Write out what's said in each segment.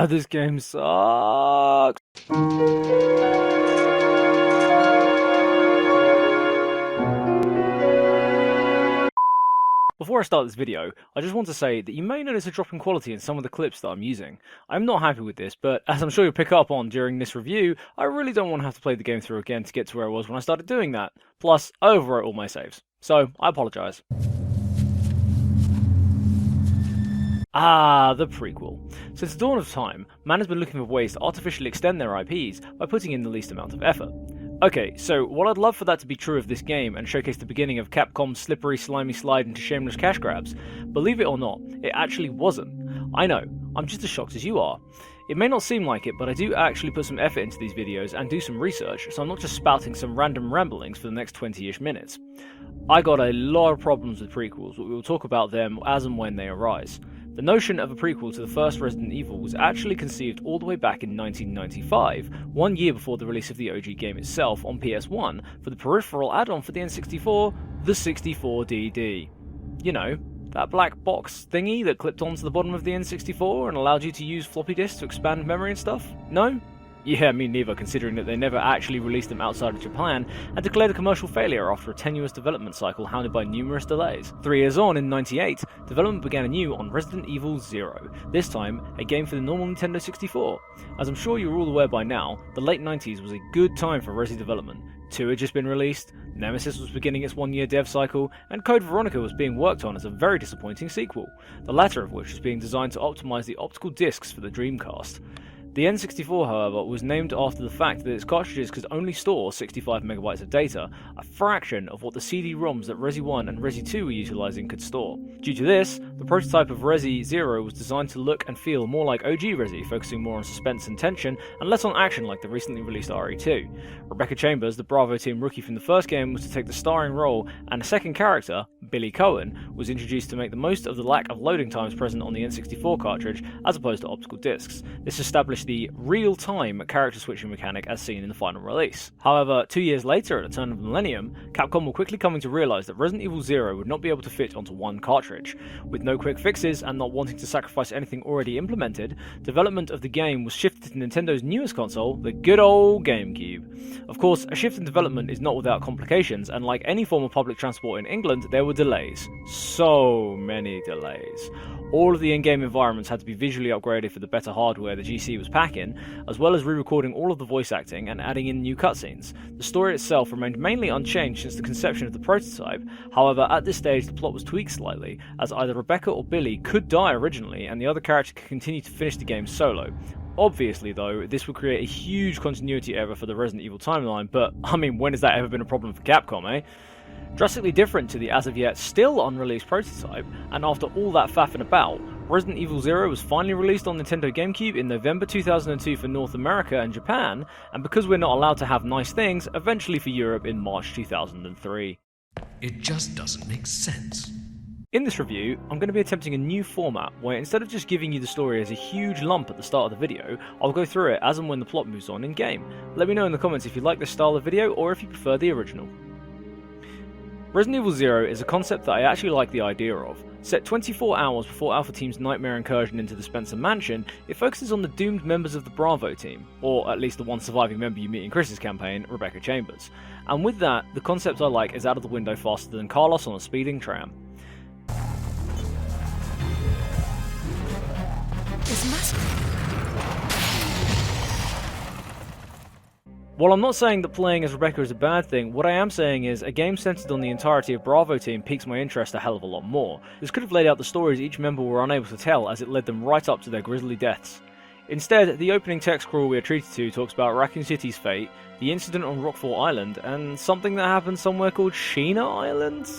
This game sucks. Before I start this video, I just want to say that you may notice a drop in quality in some of the clips that I'm using. I'm not happy with this, but as I'm sure you'll pick up on during this review, I really don't want to have to play the game through again to get to where I was when I started doing that. Plus, I overwrote all my saves. So, I apologise. Ah, the prequel. Since the dawn of time, man has been looking for ways to artificially extend their IPs by putting in the least amount of effort. Okay, so while I'd love for that to be true of this game and showcase the beginning of Capcom's slippery, slimy slide into shameless cash grabs, believe it or not, it actually wasn't. I know, I'm just as shocked as you are. It may not seem like it, but I do actually put some effort into these videos and do some research, so I'm not just spouting some random ramblings for the next 20-ish minutes. I got a lot of problems with prequels, but we will talk about them as and when they arise. The notion of a prequel to the first Resident Evil was actually conceived all the way back in 1995, 1 year before the release of the OG game itself on PS1 for the peripheral add-on for the N64, the 64DD. You know, that black box thingy that clipped onto the bottom of the N64 and allowed you to use floppy disks to expand memory and stuff? No? Yeah, me neither, considering that they never actually released them outside of Japan and declared a commercial failure after a tenuous development cycle hounded by numerous delays. 3 years on, in '98, development began anew on Resident Evil 0, this time a game for the normal Nintendo 64. As I'm sure you're all aware by now, the late 90s was a good time for Resi development. 2 had just been released, Nemesis was beginning its 1-year dev cycle, and Code Veronica was being worked on as a very disappointing sequel, the latter of which was being designed to optimize the optical discs for the Dreamcast. The N64, however, was named after the fact that its cartridges could only store 65 megabytes of data, a fraction of what the CD-ROMs that Resi 1 and Resi 2 were utilising could store. Due to this, the prototype of Resi 0 was designed to look and feel more like OG Resi, focusing more on suspense and tension, and less on action like the recently released RE2. Rebecca Chambers, the Bravo team rookie from the first game, was to take the starring role, and a second character, Billy Cohen, was introduced to make the most of the lack of loading times present on the N64 cartridge, as opposed to optical discs. This established the real-time character switching mechanic as seen in the final release. However, 2 years later, at the turn of the millennium, Capcom were quickly coming to realise that Resident Evil 0 would not be able to fit onto one cartridge. With no quick fixes and not wanting to sacrifice anything already implemented, development of the game was shifted to Nintendo's newest console, the good old GameCube. Of course, a shift in development is not without complications, and like any form of public transport in England, there were delays. So many delays. All of the in-game environments had to be visually upgraded for the better hardware the GC was packing, as well as re-recording all of the voice acting and adding in new cutscenes. The story itself remained mainly unchanged since the conception of the prototype, however at this stage the plot was tweaked slightly, as either Rebecca or Billy could die originally and the other character could continue to finish the game solo. Obviously though, this would create a huge continuity error for the Resident Evil timeline, but I mean, when has that ever been a problem for Capcom, eh? Drastically different to the as of yet still unreleased prototype, and after all that faffing about, Resident Evil 0 was finally released on Nintendo GameCube in November 2002 for North America and Japan, and because we're not allowed to have nice things, eventually for Europe in March 2003. It just doesn't make sense. In this review, I'm going to be attempting a new format where instead of just giving you the story as a huge lump at the start of the video, I'll go through it as and when the plot moves on in-game. Let me know in the comments if you like this style of video or if you prefer the original. Resident Evil 0 is a concept that I actually like the idea of. Set 24 hours before Alpha Team's nightmare incursion into the Spencer Mansion, it focuses on the doomed members of the Bravo team, or at least the one surviving member you meet in Chris's campaign, Rebecca Chambers. And with that, the concept I like is out of the window faster than Carlos on a speeding tram. It's massive. While I'm not saying that playing as Rebecca is a bad thing, what I am saying is a game centered on the entirety of Bravo Team piques my interest a hell of a lot more. This could have laid out the stories each member were unable to tell as it led them right up to their grisly deaths. Instead, the opening text crawl we are treated to talks about Raccoon City's fate, the incident on Rockfall Island, and something that happened somewhere called Sheena Island?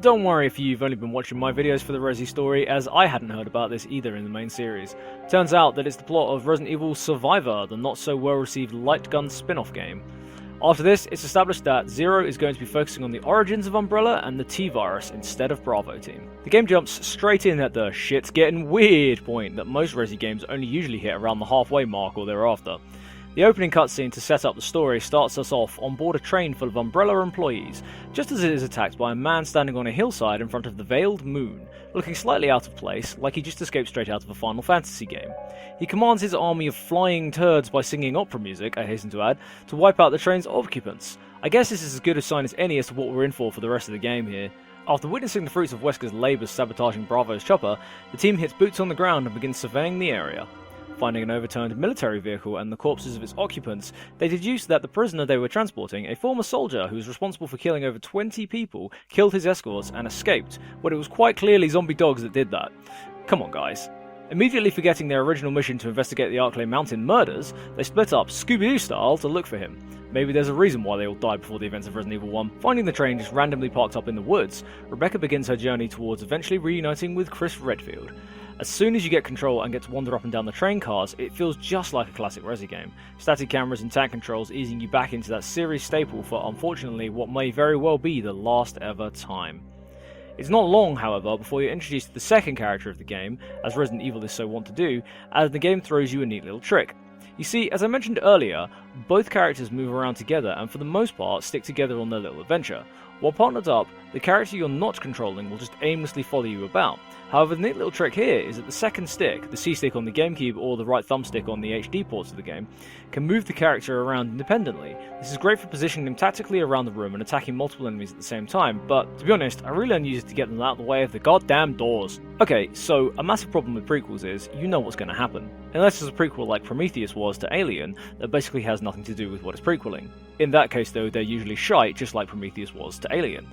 Don't worry if you've only been watching my videos for the Resi story, as I hadn't heard about this either in the main series. Turns out that it's the plot of Resident Evil Survivor, the not so well received light gun spin-off game. After this, it's established that Zero is going to be focusing on the origins of Umbrella and the T-Virus instead of Bravo Team. The game jumps straight in at the shit's getting weird point that most Resi games only usually hit around the halfway mark or thereafter. The opening cutscene to set up the story starts us off on board a train full of Umbrella employees, just as it is attacked by a man standing on a hillside in front of the Veiled Moon, looking slightly out of place, like he just escaped straight out of a Final Fantasy game. He commands his army of flying turds by singing opera music, I hasten to add, to wipe out the train's occupants. I guess this is as good a sign as any as to what we're in for the rest of the game here. After witnessing the fruits of Wesker's labours sabotaging Bravo's chopper, the team hits boots on the ground and begins surveying the area. Finding an overturned military vehicle and the corpses of its occupants, they deduced that the prisoner they were transporting, a former soldier who was responsible for killing over 20 people, killed his escorts and escaped, but it was quite clearly zombie dogs that did that. Come on, guys. Immediately forgetting their original mission to investigate the Arklay Mountain murders, they split up Scooby-Doo style to look for him. Maybe there's a reason why they all died before the events of Resident Evil 1. Finding the train just randomly parked up in the woods, Rebecca begins her journey towards eventually reuniting with Chris Redfield. As soon as you get control and get to wander up and down the train cars, it feels just like a classic Resi game. Static cameras and tank controls easing you back into that series staple for, unfortunately, what may very well be the last ever time. It's not long, however, before you're introduced to the second character of the game, as Resident Evil is so wont to do, as the game throws you a neat little trick. You see, as I mentioned earlier, both characters move around together and for the most part stick together on their little adventure. While partnered up, the character you're not controlling will just aimlessly follow you about. However, the neat little trick here is that the second stick, the C stick on the GameCube or the right thumbstick on the HD ports of the game, can move the character around independently. This is great for positioning them tactically around the room and attacking multiple enemies at the same time, but to be honest, I really only use it to get them out of the way of the goddamn doors. Okay, so a massive problem with prequels is, you know what's going to happen. Unless it's a prequel like Prometheus was to Alien, that basically has nothing to do with what it's prequeling. In that case though, they're usually shite, just like Prometheus was to Alien.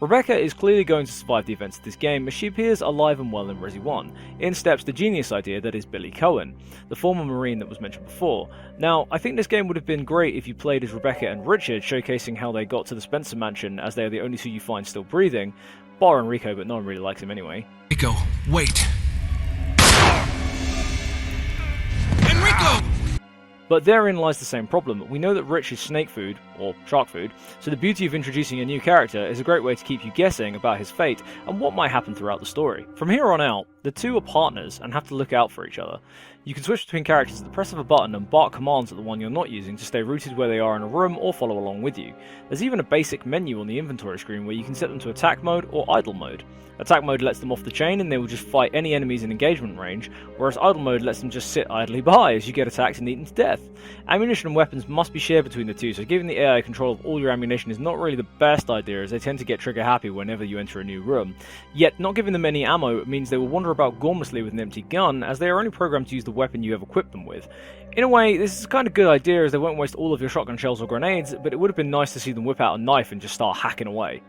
Rebecca is clearly going to survive the events of this game as she appears alive and well in Resi 1. In steps the genius idea that is Billy Cohen, the former Marine that was mentioned before. Now, I think this game would have been great if you played as Rebecca and Richard, showcasing how they got to the Spencer mansion as they are the only two you find still breathing. Bar Enrico, but no one really likes him anyway. Enrico, wait! Enrico! But therein lies the same problem. We know that Rich is snake food, or shark food, so the beauty of introducing a new character is a great way to keep you guessing about his fate and what might happen throughout the story. From here on out, the two are partners and have to look out for each other. You can switch between characters at the press of a button and bark commands at the one you're not using to stay rooted where they are in a room or follow along with you. There's even a basic menu on the inventory screen where you can set them to attack mode or idle mode. Attack mode lets them off the chain and they will just fight any enemies in engagement range, whereas idle mode lets them just sit idly by as you get attacked and eaten to death. Ammunition and weapons must be shared between the two, so giving the AI control of all your ammunition is not really the best idea as they tend to get trigger happy whenever you enter a new room. Yet, not giving them any ammo means they will wander about gormlessly with an empty gun, as they are only programmed to use the weapon you have equipped them with. In a way, this is a kind of good idea as they won't waste all of your shotgun shells or grenades, but it would have been nice to see them whip out a knife and just start hacking away.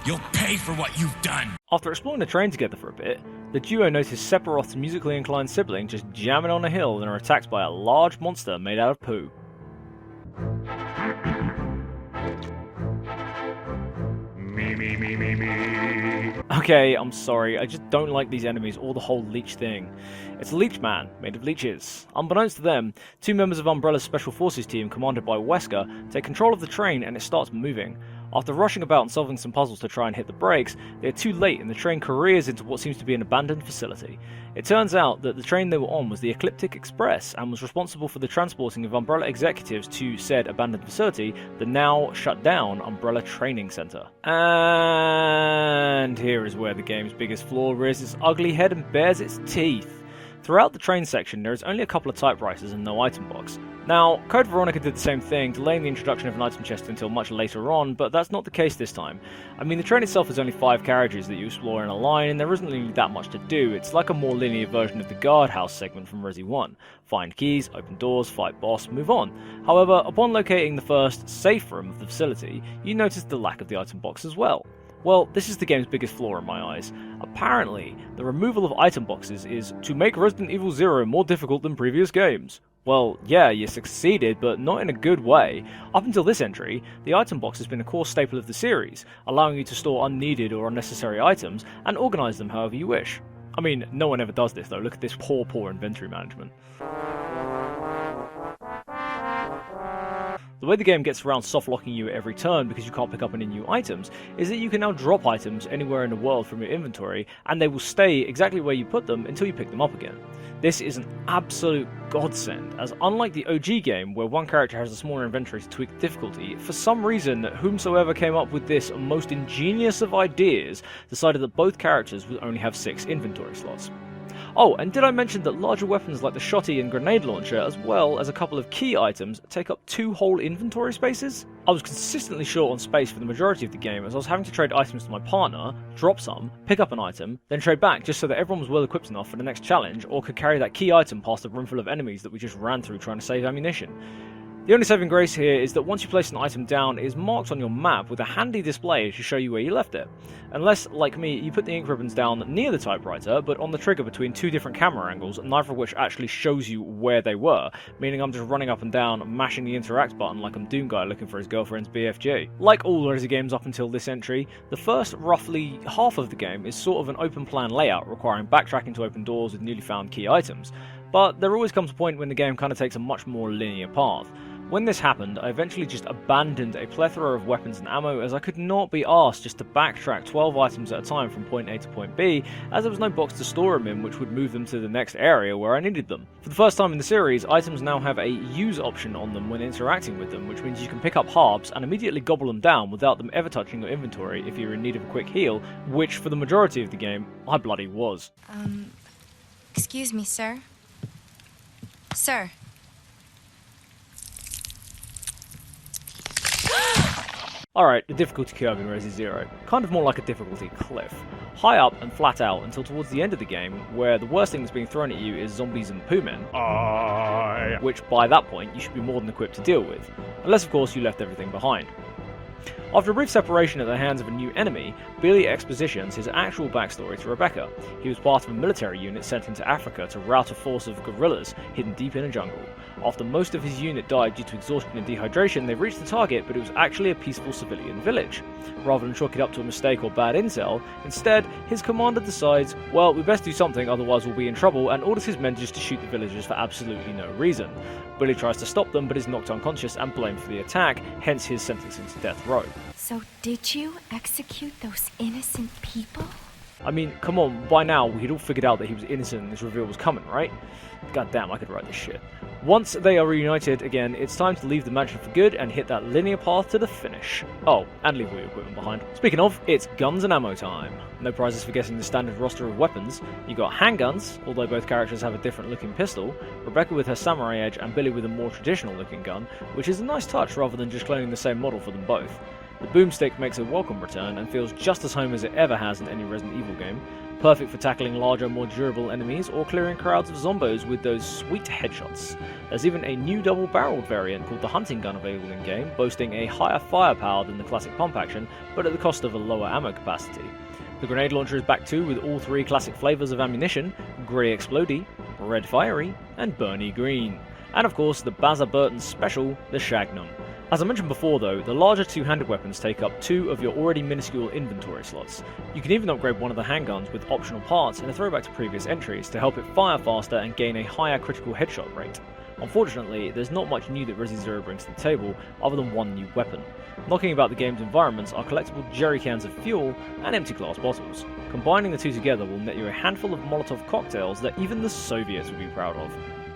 You'll pay for what you've done! After exploring the train together for a bit, the duo notice Sephiroth's musically inclined sibling just jamming on a hill and are attacked by a large monster made out of poo. Me. Okay, I'm sorry, I just don't like these enemies or the whole leech thing. It's a leech man, made of leeches. Unbeknownst to them, two members of Umbrella's Special Forces team, commanded by Wesker, take control of the train and it starts moving. After rushing about and solving some puzzles to try and hit the brakes, they are too late and the train careers into what seems to be an abandoned facility. It turns out that the train they were on was the Ecliptic Express and was responsible for the transporting of Umbrella executives to said abandoned facility, the now shut down Umbrella Training Center. And here is where the game's biggest flaw rears its ugly head and bares its teeth. Throughout the train section, there is only a couple of typewriters and no item box. Now, Code Veronica did the same thing, delaying the introduction of an item chest until much later on, but that's not the case this time. I mean, the train itself is only 5 carriages that you explore in a line, and there isn't really that much to do. It's like a more linear version of the guardhouse segment from Resi 1. Find keys, open doors, fight boss, move on. However, upon locating the first safe room of the facility, you notice the lack of the item box as well. Well, this is the game's biggest flaw in my eyes. Apparently, the removal of item boxes is to make Resident Evil 0 more difficult than previous games. Well, yeah, you succeeded, but not in a good way. Up until this entry, the item box has been a core staple of the series, allowing you to store unneeded or unnecessary items and organise them however you wish. I mean, no one ever does this though, look at this poor inventory management. The way the game gets around soft-locking you at every turn because you can't pick up any new items is that you can now drop items anywhere in the world from your inventory, and they will stay exactly where you put them until you pick them up again. This is an absolute godsend, as unlike the OG game, where one character has a smaller inventory to tweak the difficulty, for some reason, whomsoever came up with this most ingenious of ideas decided that both characters would only have 6 inventory slots. Oh, and did I mention that larger weapons like the shotty and grenade launcher, as well as a couple of key items, take up 2 whole inventory spaces? I was consistently short on space for the majority of the game, as I was having to trade items to my partner, drop some, pick up an item, then trade back just so that everyone was well equipped enough for the next challenge, or could carry that key item past a room full of enemies that we just ran through trying to save ammunition. The only saving grace here is that once you place an item down, it is marked on your map with a handy display to show you where you left it. Unless, like me, you put the ink ribbons down near the typewriter, but on the trigger between 2 different camera angles, neither of which actually shows you where they were, meaning I'm just running up and down, mashing the interact button like I'm Doom Guy looking for his girlfriend's BFG. Like all Resi games up until this entry, the first roughly half of the game is sort of an open plan layout requiring backtracking to open doors with newly found key items, but there always comes a point when the game kind of takes a much more linear path. When this happened, I eventually just abandoned a plethora of weapons and ammo, as I could not be asked just to backtrack 12 items at a time from point A to point B, as there was no box to store them in which would move them to the next area where I needed them. For the first time in the series, items now have a use option on them when interacting with them, which means you can pick up harps and immediately gobble them down without them ever touching your inventory if you're in need of a quick heal, which for the majority of the game, I bloody was. Excuse me, sir. Sir. Alright, the difficulty curve in Resi 0. Kind of more like a difficulty cliff. High up and flat out until towards the end of the game, where the worst thing that's being thrown at you is zombies and poo men, which by that point you should be more than equipped to deal with, unless of course you left everything behind. After a brief separation at the hands of a new enemy, Billy expositions his actual backstory to Rebecca. He was part of a military unit sent into Africa to rout a force of guerrillas hidden deep in a jungle. After most of his unit died due to exhaustion and dehydration, they reached the target, but it was actually a peaceful civilian village. Rather than chalk it up to a mistake or bad intel, instead, his commander decides, well, we best do something, otherwise we'll be in trouble, and orders his men just to shoot the villagers for absolutely no reason. Billy tries to stop them, but is knocked unconscious and blamed for the attack, hence his sentencing to death row. So did you execute those innocent people? I mean, come on, by now we'd all figured out that he was innocent and this reveal was coming, right? God damn, I could write this shit. Once they are reunited again, it's time to leave the mansion for good and hit that linear path to the finish. Oh, and leave all your equipment behind. Speaking of, it's guns and ammo time. No prizes for guessing the standard roster of weapons. You got handguns, although both characters have a different looking pistol, Rebecca with her samurai edge and Billy with a more traditional looking gun, which is a nice touch rather than just cloning the same model for them both. The boomstick makes a welcome return and feels just as home as it ever has in any Resident Evil game, perfect for tackling larger, more durable enemies or clearing crowds of zombos with those sweet headshots. There's even a new double-barreled variant called the hunting gun available in-game, boasting a higher firepower than the classic pump action, but at the cost of a lower ammo capacity. The grenade launcher is back too with all 3 classic flavours of ammunition, Grey Explodey, Red Fiery, and Burny Green. And of course the Bazza Burton special, the Shagnum. As I mentioned before though, the larger 2-handed weapons take up 2 of your already minuscule inventory slots. You can even upgrade one of the handguns with optional parts in a throwback to previous entries to help it fire faster and gain a higher critical headshot rate. Unfortunately, there's not much new that Resi 0 brings to the table other than one new weapon. Knocking about the game's environments are collectible jerry cans of fuel and empty glass bottles. Combining the 2 together will net you a handful of Molotov cocktails that even the Soviets would be proud of.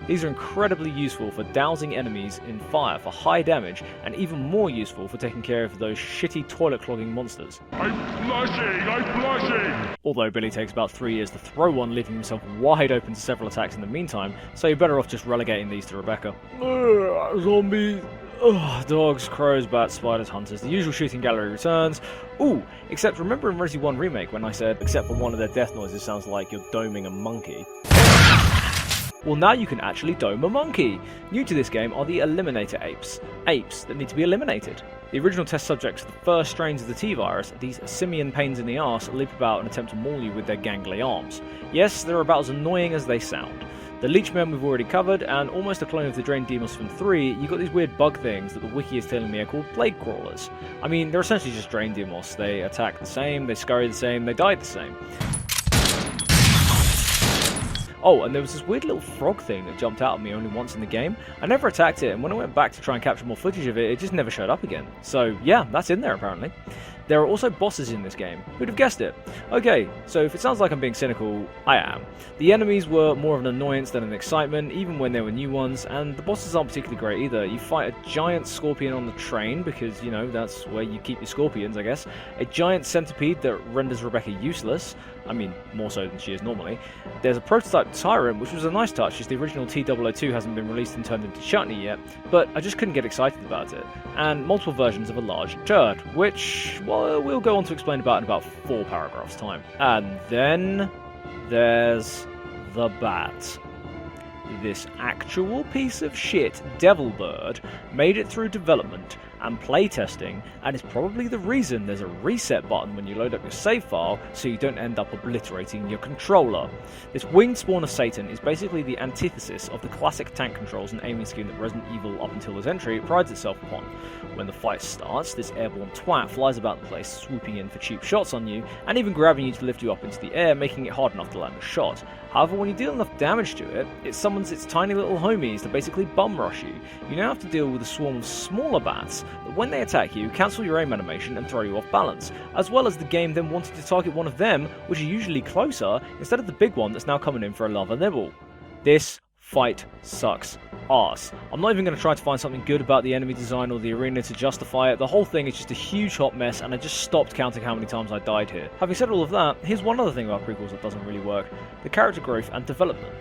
These are incredibly useful for dousing enemies in fire for high damage, and even more useful for taking care of those shitty toilet clogging monsters. I'm flushing! Although Billy takes about 3 years to throw one, leaving himself wide open to several attacks in the meantime, so you're better off just relegating these to Rebecca. Zombies. Dogs, crows, bats, spiders, hunters, the usual shooting gallery returns. Ooh, except remember in Resi 1 Remake when I said, except for one of their death noises sounds like you're doming a monkey? Well, now you can actually dome a monkey! New to this game are the Eliminator Apes. Apes that need to be eliminated. The original test subjects of the first strains of the T-Virus, these simian pains in the arse, leap about and attempt to maul you with their gangly arms. Yes, they're about as annoying as they sound. The Leechmen we've already covered, and almost a clone of the Drain Demos from 3, you got these weird bug things that the wiki is telling me are called Plague Crawlers. I mean, they're essentially just Drain Demos. They attack the same, they scurry the same, they die the same. Oh, and there was this weird little frog thing that jumped out at me only once in the game. I never attacked it, and when I went back to try and capture more footage of it, it just never showed up again. So yeah, that's in there apparently. There are also bosses in this game. Who'd have guessed it? Okay, so if it sounds like I'm being cynical, I am. The enemies were more of an annoyance than an excitement, even when there were new ones, and the bosses aren't particularly great either. You fight a giant scorpion on the train, because, you know, that's where you keep your scorpions, I guess. A giant centipede that renders Rebecca useless. I mean, more so than she is normally. There's a prototype tyrant, which was a nice touch, as the original T002 hasn't been released and turned into chutney yet, but I just couldn't get excited about it. And multiple versions of a large turd, which, well, we'll go on to explain about in about 4 paragraphs' time. And then there's the bat. This actual piece of shit devil bird made it through development and playtesting, and is probably the reason there's a reset button when you load up your save file so you don't end up obliterating your controller. This winged spawn of Satan is basically the antithesis of the classic tank controls and aiming scheme that Resident Evil up until this entry prides itself upon. When the fight starts, this airborne twat flies about the place, swooping in for cheap shots on you, and even grabbing you to lift you up into the air, making it hard enough to land a shot. However, when you deal enough damage to it, it summons its tiny little homies to basically bum rush you. You now have to deal with a swarm of smaller bats that, when they attack you, cancel your aim animation and throw you off balance, as well as the game then wanting to target one of them, which are usually closer, instead of the big one that's now coming in for a lava nibble. This fight sucks arse. I'm not even going to try to find something good about the enemy design or the arena to justify it. The whole thing is just a huge hot mess, and I just stopped counting how many times I died here. Having said all of that, here's one other thing about prequels that doesn't really work: the character growth and development.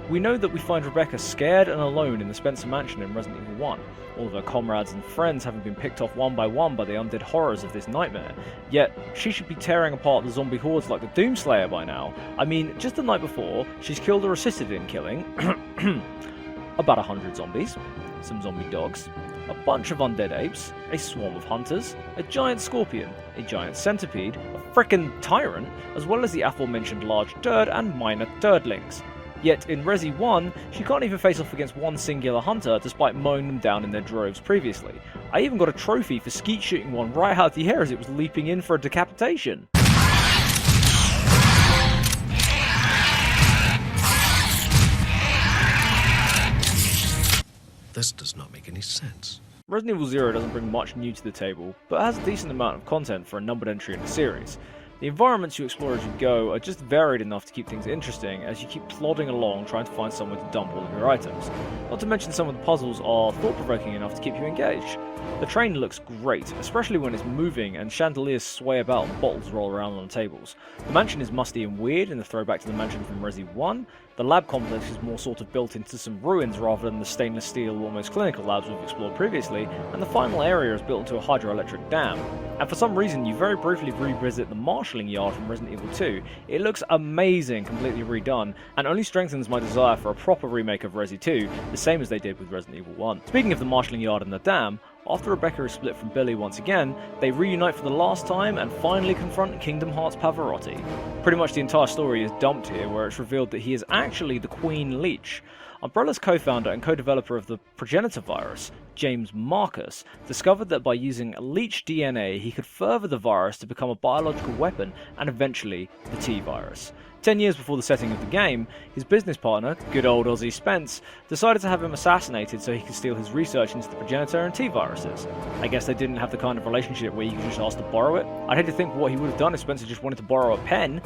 We know that we find Rebecca scared and alone in the Spencer Mansion in Resident Evil 1, all of her comrades and friends having been picked off one by one by the undead horrors of this nightmare. Yet, she should be tearing apart the zombie hordes like the Doomslayer by now. I mean, just the night before, she's killed or assisted in killing about 100 zombies, some zombie dogs, a bunch of undead apes, a swarm of hunters, a giant scorpion, a giant centipede, a frickin' tyrant, as well as the aforementioned large turd and minor turdlings. Yet in Resi 1, she can't even face off against one singular hunter despite mowing them down in their droves previously. I even got a trophy for skeet shooting one right out the air as it was leaping in for a decapitation. This does not make any sense. Resident Evil 0 doesn't bring much new to the table, but has a decent amount of content for a numbered entry in the series. The environments you explore as you go are just varied enough to keep things interesting as you keep plodding along trying to find somewhere to dump all of your items. Not to mention some of the puzzles are thought-provoking enough to keep you engaged. The train looks great, especially when it's moving and chandeliers sway about and bottles roll around on the tables. The mansion is musty and weird in the throwback to the mansion from Resi 1. The lab complex is more sort of built into some ruins rather than the stainless steel, almost clinical labs we've explored previously, and the final area is built into a hydroelectric dam. And for some reason, you very briefly revisit the marshalling yard from Resident Evil 2. It looks amazing, completely redone, and only strengthens my desire for a proper remake of Resi 2, the same as they did with Resident Evil 1. Speaking of the marshalling yard and the dam, after Rebecca is split from Billy once again, they reunite for the last time and finally confront Kingdom Hearts Pavarotti. Pretty much the entire story is dumped here, where it's revealed that he is actually the Queen Leech. Umbrella's co-founder and co-developer of the progenitor virus, James Marcus, discovered that by using leech DNA he could further the virus to become a biological weapon and eventually the T-virus. 10 years before the setting of the game, his business partner, good old Ozzy Spence, decided to have him assassinated so he could steal his research into the progenitor and T-viruses. I guess they didn't have the kind of relationship where you could just ask to borrow it. I'd hate to think what he would have done if Spencer just wanted to borrow a pen.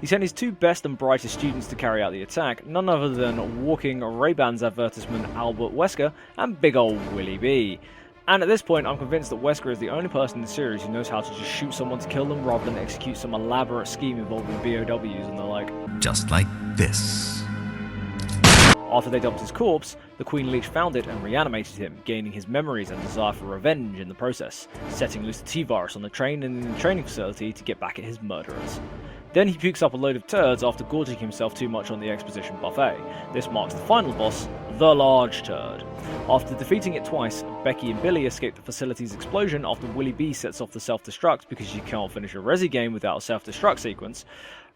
He sent his 2 best and brightest students to carry out the attack, none other than walking Ray-Ban's advertisement Albert Wesker and big old Willie B. And at this point, I'm convinced that Wesker is the only person in the series who knows how to just shoot someone to kill them rather than execute some elaborate scheme involving BOWs and the like. Just like this. After they dumped his corpse, the Queen Leech found it and reanimated him, gaining his memories and desire for revenge in the process, setting loose the T-virus on the train and in the training facility to get back at his murderers. Then he pukes up a load of turds after gorging himself too much on the Exposition buffet. This marks the final boss, the Large Turd. After defeating it twice, Becky and Billy escape the facility's explosion after Willie B sets off the self-destruct because you can't finish a Resi game without a self-destruct sequence.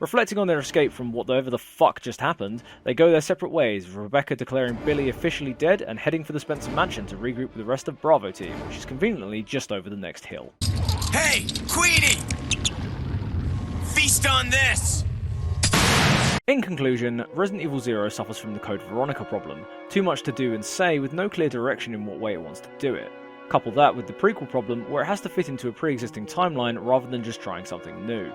Reflecting on their escape from whatever the fuck just happened, they go their separate ways, with Rebecca declaring Billy officially dead and heading for the Spencer Mansion to regroup with the rest of Bravo team, which is conveniently just over the next hill. Hey, Queenie! Feast on this! In conclusion, Resident Evil 0 suffers from the Code Veronica problem. Too much to do and say with no clear direction in what way it wants to do it. Couple that with the prequel problem, where it has to fit into a pre-existing timeline rather than just trying something new.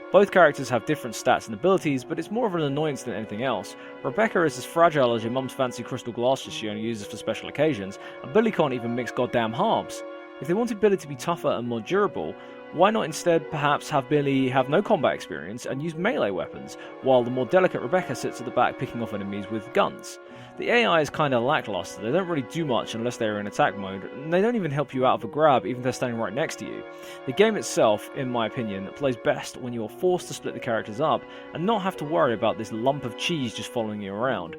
Both characters have different stats and abilities, but it's more of an annoyance than anything else. Rebecca is as fragile as your mum's fancy crystal glasses she only uses for special occasions, and Billy can't even mix goddamn halves. If they wanted Billy to be tougher and more durable, why not instead perhaps have Billy have no combat experience and use melee weapons, while the more delicate Rebecca sits at the back picking off enemies with guns? The AI is kinda lackluster, they don't really do much unless they're in attack mode, and they don't even help you out of a grab even if they're standing right next to you. The game itself, in my opinion, plays best when you are forced to split the characters up and not have to worry about this lump of cheese just following you around.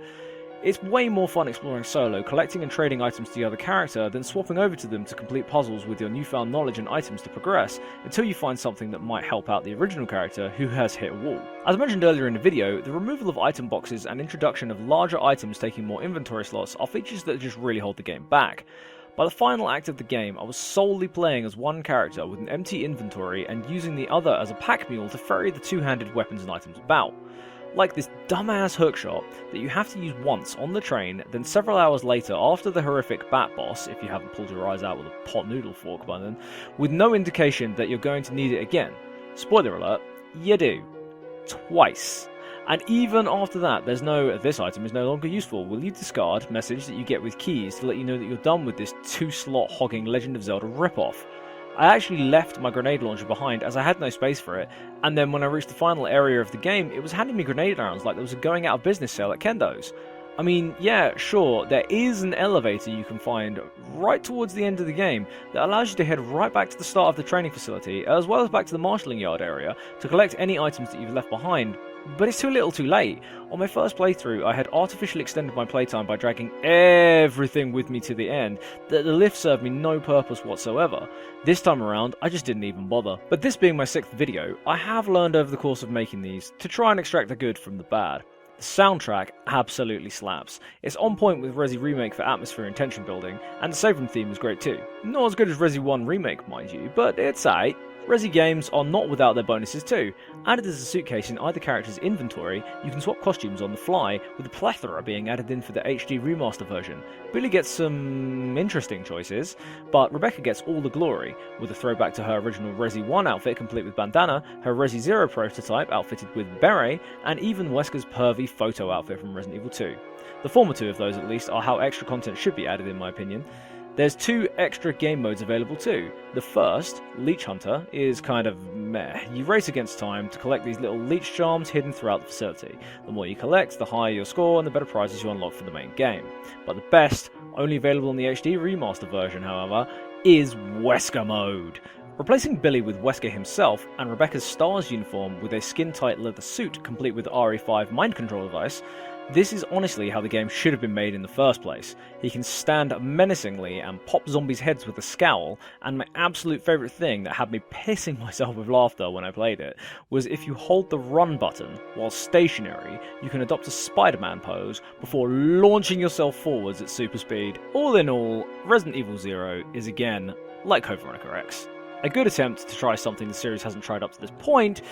It's way more fun exploring solo, collecting and trading items to the other character, than swapping over to them to complete puzzles with your newfound knowledge and items to progress, until you find something that might help out the original character who has hit a wall. As mentioned earlier in the video, the removal of item boxes and introduction of larger items taking more inventory slots are features that just really hold the game back. By the final act of the game, I was solely playing as one character with an empty inventory and using the other as a pack mule to ferry the two-handed weapons and items about. Like this dumbass hookshot that you have to use once on the train, then several hours later after the horrific bat boss, if you haven't pulled your eyes out with a pot noodle fork by then, with no indication that you're going to need it again. Spoiler alert, you do. Twice. And even after that, there's no, this item is no longer useful, will you discard message that you get with keys to let you know that you're done with this 2-slot hogging Legend of Zelda ripoff. I actually left my grenade launcher behind as I had no space for it, and then when I reached the final area of the game, it was handing me grenade rounds like there was a going out of business sale at Kendo's. I mean, yeah, sure, there is an elevator you can find right towards the end of the game that allows you to head right back to the start of the training facility, as well as back to the marshalling yard area, to collect any items that you've left behind. But it's too little too late. On my first playthrough, I had artificially extended my playtime by dragging everything with me to the end, that the lift served me no purpose whatsoever. This time around, I just didn't even bother. But this being my 6th video, I have learned over the course of making these to try and extract the good from the bad. The soundtrack absolutely slaps. It's on point with Resi Remake for atmosphere and tension building, and the save room theme is great too. Not as good as Resi 1 Remake, mind you, but it's aight. Resi games are not without their bonuses too. Added as a suitcase in either character's inventory, you can swap costumes on the fly, with a plethora being added in for the HD remaster version. Billy gets some interesting choices, but Rebecca gets all the glory, with a throwback to her original Resi 1 outfit complete with bandana, her Resi 0 prototype outfitted with beret, and even Wesker's pervy photo outfit from Resident Evil 2. The former two of those at least are how extra content should be added in my opinion. There's 2 extra game modes available too. The first, Leech Hunter, is kind of meh. You race against time to collect these little leech charms hidden throughout the facility. The more you collect, the higher your score and the better prizes you unlock for the main game. But the best, only available in the HD remaster version however, is Wesker mode. Replacing Billy with Wesker himself and Rebecca's STARS uniform with a skin-tight leather suit complete with RE5 mind control device, this is honestly how the game should have been made in the first place. He can stand menacingly and pop zombies' heads with a scowl, and my absolute favourite thing that had me pissing myself with laughter when I played it was if you hold the run button while stationary, you can adopt a Spider-Man pose before launching yourself forwards at super speed. All in all, Resident Evil 0 is again like Code Veronica X. A good attempt to try something the series hasn't tried up to this point,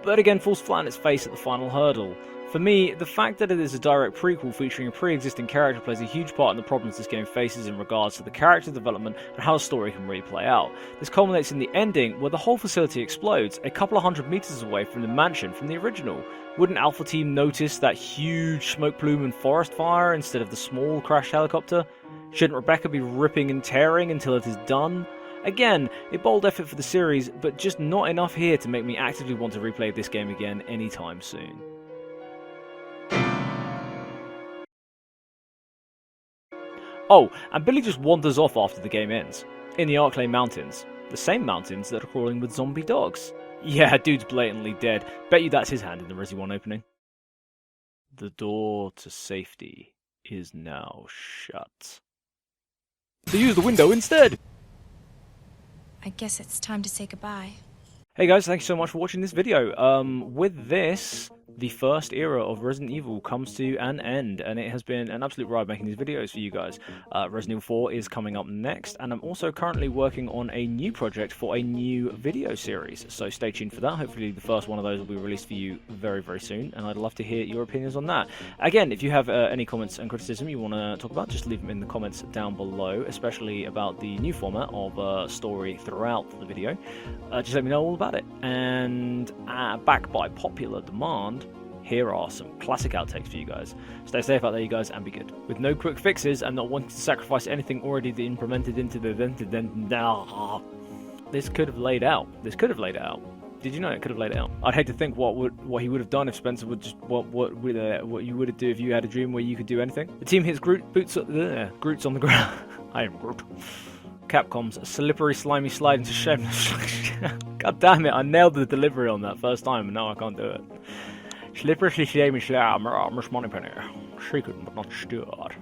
but again falls flat on its face at the final hurdle. For me, the fact that it is a direct prequel featuring a pre-existing character plays a huge part in the problems this game faces in regards to the character development and how the story can really play out. This culminates in the ending where the whole facility explodes a couple of 100 meters away from the mansion from the original. Wouldn't Alpha Team notice that huge smoke plume and forest fire instead of the small crashed helicopter? Shouldn't Rebecca be ripping and tearing until it is done? Again, a bold effort for the series, but just not enough here to make me actively want to replay this game again anytime soon. Oh, and Billy just wanders off after the game ends. In the Arklay Mountains. The same mountains that are crawling with zombie dogs. Yeah, dude's blatantly dead. Bet you that's his hand in the Resi 1 opening. The door to safety is now shut. So use the window instead! I guess it's time to say goodbye. Hey guys, thank you so much for watching this video. With this, the first era of Resident Evil comes to an end, and it has been an absolute ride making these videos for you guys. Resident Evil 4 is coming up next, and I'm also currently working on a new project for a new video series, so stay tuned for that. Hopefully the first one of those will be released for you very, very soon, and I'd love to hear your opinions on that. Again, if you have any comments and criticism you want to talk about, just leave them in the comments down below, especially about the new format of story throughout the video. Just let me know all about it. And back by popular demand, here are some classic outtakes for you guys. Stay safe out there, you guys, and be good. With no quick fixes and not wanting to sacrifice anything already implemented into the this could have laid out. Did you know it could have laid out? I'd hate to think what he would have done if Spencer would just what you would do if you had a dream where you could do anything. The team hits Groot's on the ground. I am Groot. Capcom's slippery, slimy slide into shame. God damn it! I nailed the delivery on that first time, and now I can't do it. Slippery, slimy, slime, Miss Moneypenny. Secret but not stirred.